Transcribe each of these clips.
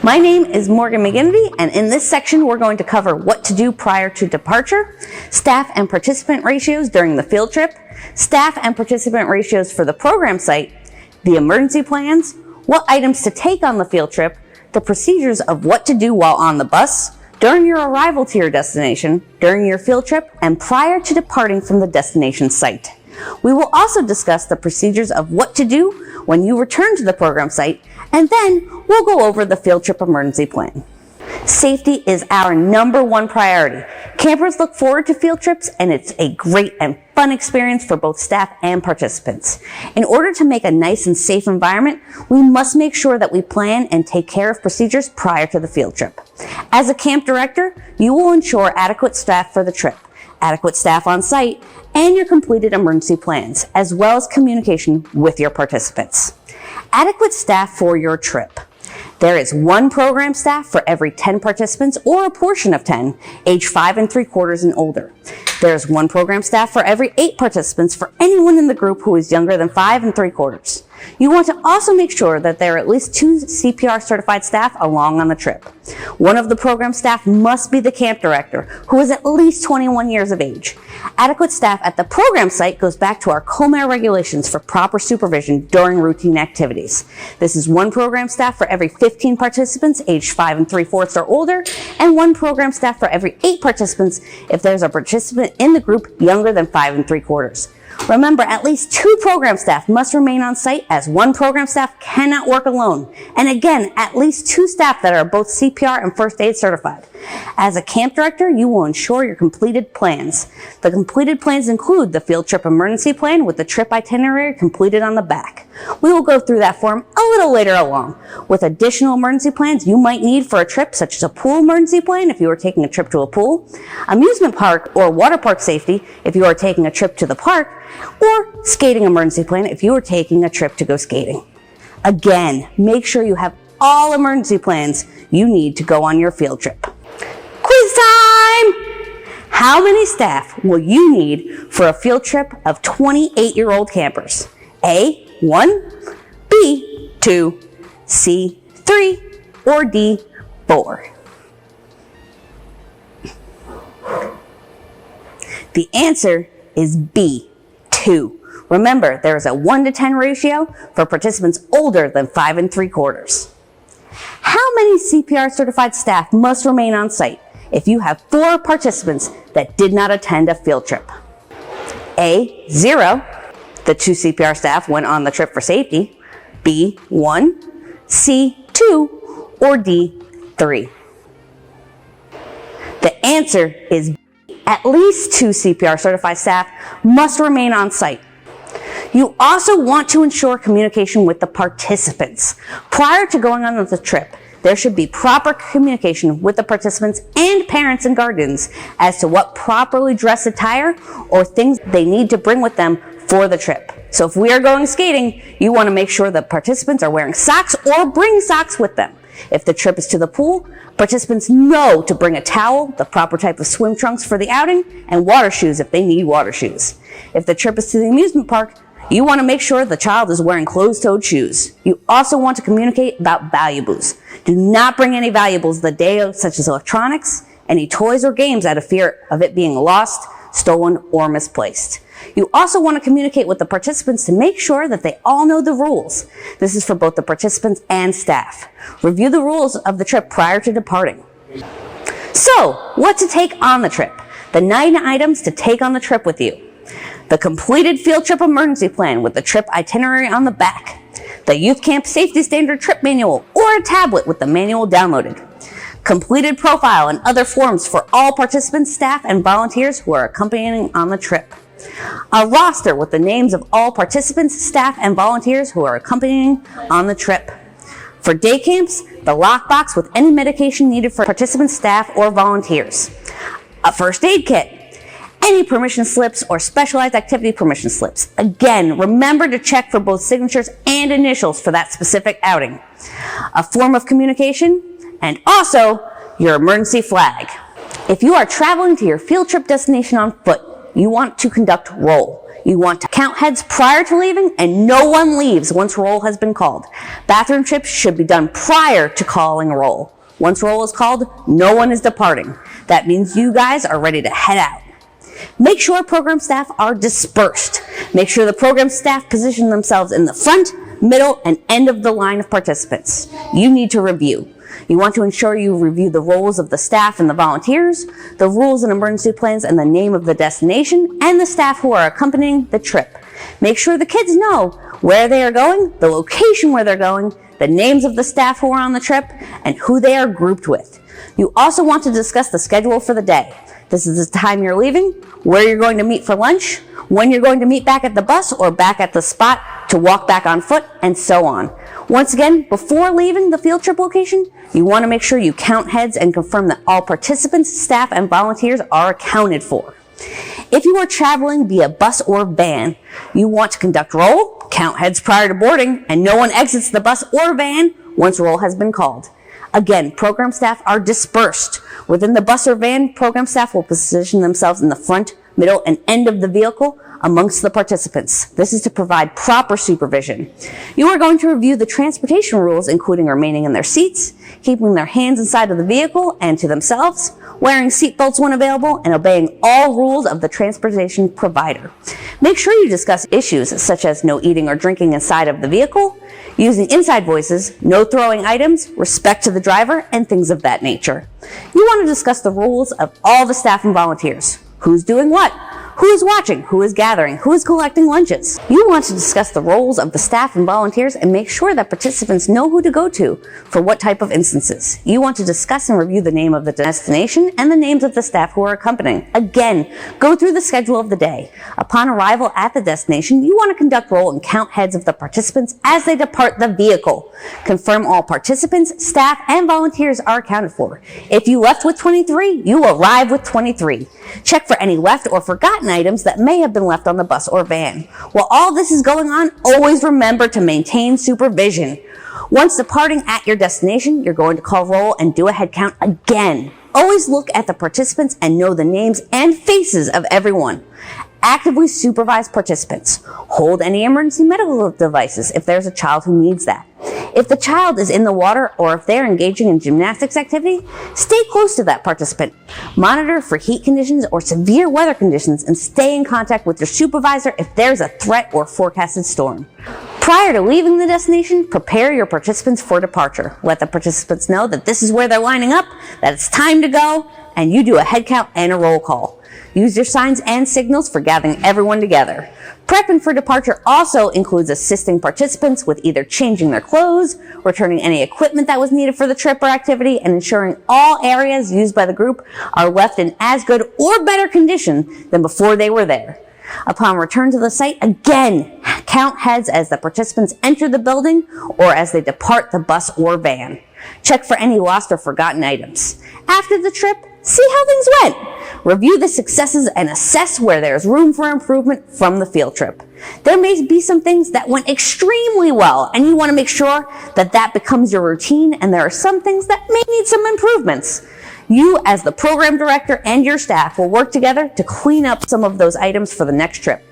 My name is Morgan McGinty, and in this section we're going to cover what to do prior to departure, staff and participant ratios during the field trip, staff and participant ratios for the program site, the emergency plans, what items to take on the field trip, the procedures of what to do while on the bus, during your arrival to your destination, during your field trip, and prior to departing from the destination site. We will also discuss the procedures of what to do when you return to the program site, and then we'll go over the field trip emergency plan. Safety is our #1 priority. Campers look forward to field trips, and it's a great and fun experience for both staff and participants. In order to make a nice and safe environment, we must make sure that we plan and take care of procedures prior to the field trip. As a camp director, you will ensure adequate staff for the trip, adequate staff on site, and your completed emergency plans, as well as communication with your participants. Adequate staff for your trip. There is 1 program staff for every 10 participants or a portion of 10, age 5 3/4 and older. There's 1 program staff for every 8 participants for anyone in the group who is younger than 5 3/4. You want to also make sure that there are at least 2 CPR certified staff along on the trip. One of the program staff must be the camp director, who is at least 21 years of age. Adequate staff at the program site goes back to our COMAR regulations for proper supervision during routine activities. This is 1 program staff for every 15 participants aged 5 3/4 or older, and 1 program staff for every 8 participants if there's a participant in the group younger than 5 3/4. Remember, at least 2 program staff must remain on site, as 1 program staff cannot work alone. And again, at least 2 staff that are both CPR and first aid certified. As a camp director, you will ensure your completed plans. The completed plans include the field trip emergency plan with the trip itinerary completed on the back. We will go through that form a little later along. With additional emergency plans you might need for a trip, such as a pool emergency plan if you are taking a trip to a pool, amusement park or water park safety if you are taking a trip to the park, or skating emergency plan if you are taking a trip to go skating. Again, make sure you have all emergency plans you need to go on your field trip. Quiz time! How many staff will you need for a field trip of 28-year-old campers? A, 1, B, 2, C, 3, or D, 4? The answer is B, 2. Remember, there is a 1 to 10 ratio for participants older than 5 3/4. How many CPR certified staff must remain on site if you have 4 participants that did not attend a field trip? A, 0. The 2 CPR staff went on the trip for safety. B, 1. C, 2. Or D, 3. The answer is B. At least 2 CPR certified staff must remain on site. You also want to ensure communication with the participants. Prior to going on the trip, there should be proper communication with the participants and parents and guardians as to what properly dressed attire or things they need to bring with them for the trip. So if we are going skating, you want to make sure that participants are wearing socks or bring socks with them. If the trip is to the pool, participants know to bring a towel, the proper type of swim trunks for the outing, and water shoes if they need water shoes. If the trip is to the amusement park, you want to make sure the child is wearing closed-toed shoes. You also want to communicate about valuables. Do not bring any valuables the day of, such as electronics, any toys or games out of fear of it being lost, stolen, or misplaced. You also want to communicate with the participants to make sure that they all know the rules. This is for both the participants and staff. Review the rules of the trip prior to departing. So, what to take on the trip? The 9 items to take on the trip with you. The completed field trip emergency plan with the trip itinerary on the back. The Youth Camp Safety Standard Trip Manual or a tablet with the manual downloaded. Completed profile and other forms for all participants, staff, and volunteers who are accompanying on the trip. A roster with the names of all participants, staff, and volunteers who are accompanying on the trip. For day camps, the lockbox with any medication needed for participants, staff, or volunteers. A first aid kit. Any permission slips or specialized activity permission slips. Again, remember to check for both signatures and initials for that specific outing. A form of communication, and also your emergency flag. If you are traveling to your field trip destination on foot, you want to conduct roll. You want to count heads prior to leaving, and no one leaves once roll has been called. Bathroom trips should be done prior to calling roll. Once roll is called, no one is departing. That means you guys are ready to head out. Make sure program staff are dispersed. Make sure the program staff position themselves in the front, middle, and end of the line of participants. You need to review. You want to ensure you review the roles of the staff and the volunteers, the rules and emergency plans and the name of the destination, and the staff who are accompanying the trip. Make sure the kids know where they are going, the location where they're going, the names of the staff who are on the trip, and who they are grouped with. You also want to discuss the schedule for the day. This is the time you're leaving, where you're going to meet for lunch, when you're going to meet back at the bus or back at the spot to walk back on foot, and so on. Once again, before leaving the field trip location, you want to make sure you count heads and confirm that all participants, staff, and volunteers are accounted for. If you are traveling via bus or van, you want to conduct roll, count heads prior to boarding, and no one exits the bus or van once roll has been called. Again, program staff are dispersed. Within the bus or van, program staff will position themselves in the front, middle, and end of the vehicle amongst the participants. This is to provide proper supervision. You are going to review the transportation rules, including remaining in their seats, keeping their hands inside of the vehicle and to themselves, wearing seatbelts when available, and obeying all rules of the transportation provider. Make sure you discuss issues such as no eating or drinking inside of the vehicle, using inside voices, no throwing items, respect to the driver, and things of that nature. You want to discuss the roles of all the staff and volunteers. Who's doing what? Who is watching? Who is gathering? Who is collecting lunches? You want to discuss the roles of the staff and volunteers and make sure that participants know who to go to for what type of instances. You want to discuss and review the name of the destination and the names of the staff who are accompanying. Again, go through the schedule of the day. Upon arrival at the destination, you want to conduct roll and count heads of the participants as they depart the vehicle. Confirm all participants, staff, and volunteers are accounted for. If you left with 23, you arrive with 23. Check for any left or forgotten items that may have been left on the bus or van. While all this is going on, always remember to maintain supervision. Once departing at your destination, you're going to call roll and do a head count again. Always look at the participants and know the names and faces of everyone. Actively supervise participants. Hold any emergency medical devices if there's a child who needs that. If the child is in the water or if they're engaging in gymnastics activity, stay close to that participant. Monitor for heat conditions or severe weather conditions and stay in contact with your supervisor if there's a threat or forecasted storm. Prior to leaving the destination, prepare your participants for departure. Let the participants know that this is where they're lining up, that it's time to go, and you do a head count and a roll call. Use your signs and signals for gathering everyone together. Prepping for departure also includes assisting participants with either changing their clothes, returning any equipment that was needed for the trip or activity, and ensuring all areas used by the group are left in as good or better condition than before they were there. Upon return to the site, again, count heads as the participants enter the building or as they depart the bus or van. Check for any lost or forgotten items. After the trip, see how things went. Review the successes and assess where there's room for improvement from the field trip. There may be some things that went extremely well, and you want to make sure that that becomes your routine, and there are some things that may need some improvements. You, as the program director and your staff, will work together to clean up some of those items for the next trip.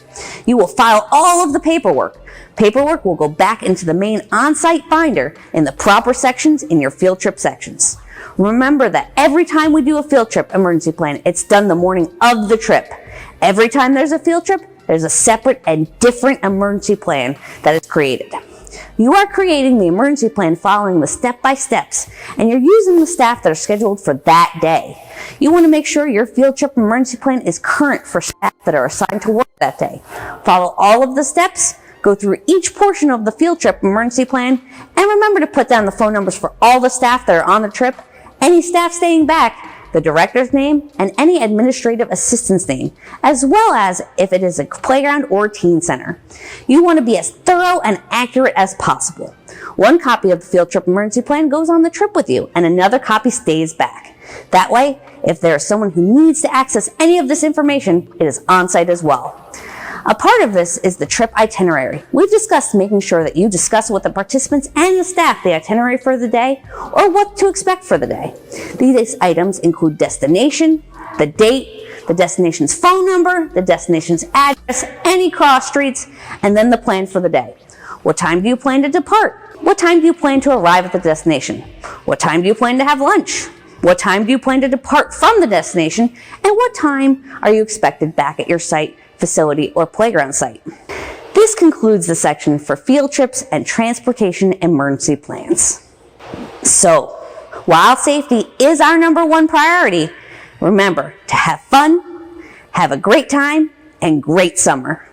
You will file all of the paperwork. Paperwork will go back into the main on-site binder in the proper sections in your field trip sections. Remember that every time we do a field trip emergency plan, it's done the morning of the trip. Every time there's a field trip, there's a separate and different emergency plan that is created. You are creating the emergency plan following the step-by-steps, and you're using the staff that are scheduled for that day. You want to make sure your field trip emergency plan is current for staff that are assigned to work that day. Follow all of the steps, go through each portion of the field trip emergency plan, and remember to put down the phone numbers for all the staff that are on the trip, any staff staying back, the director's name, and any administrative assistant's name, as well as if it is a playground or teen center. You want to be as thorough and accurate as possible. One copy of the field trip emergency plan goes on the trip with you, and another copy stays back. That way, if there is someone who needs to access any of this information, it is on site as well. A part of this is the trip itinerary. We've discussed making sure that you discuss with the participants and the staff the itinerary for the day or what to expect for the day. These items include destination, the date, the destination's phone number, the destination's address, any cross streets, and then the plan for the day. What time do you plan to depart? What time do you plan to arrive at the destination? What time do you plan to have lunch? What time do you plan to depart from the destination? And what time are you expected back at your site, facility, or playground site? This concludes the section for field trips and transportation emergency plans. So, while safety is our #1 priority, remember to have fun, have a great time, and great summer.